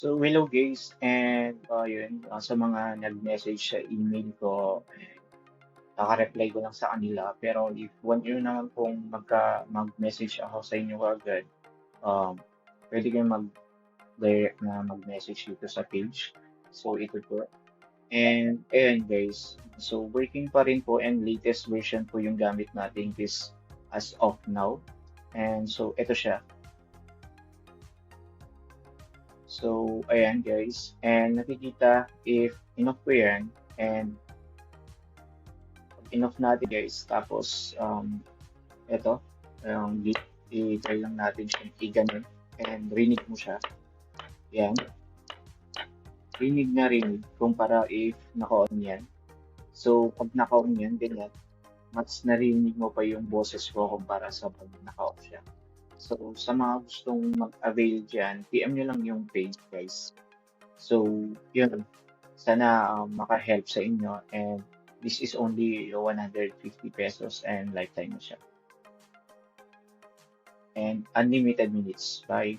So, hello guys, and yun, sa mga nag-message sa email ko, naka-reply ko lang sa kanila. Pero if want nyo naman pong mag-message ako sa inyo agad, um, pwede kayong mag-direct na mag-message dito sa page. So, ito po. And, ayan guys, so working pa rin po and latest version po yung gamit natin is as of now. And so, ito siya. So, ayan guys. And nakikita if enough po yan. And enough natin guys. Tapos, eto, i-try lang natin siya i-ganun. And rinig mo siya. Yan. Rinig na rinig kumpara if naka-on yan. So, pag naka-on yan, ganyan, mas narinig mo pa yung boses ko kumpara sa pag naka-off siya. So, sa mga gustong mag-avail dyan, PM nyo lang yung page guys. So, yun. Sana maka-help sa inyo and this is only 150 pesos and lifetime na siya. And unlimited minutes. Bye.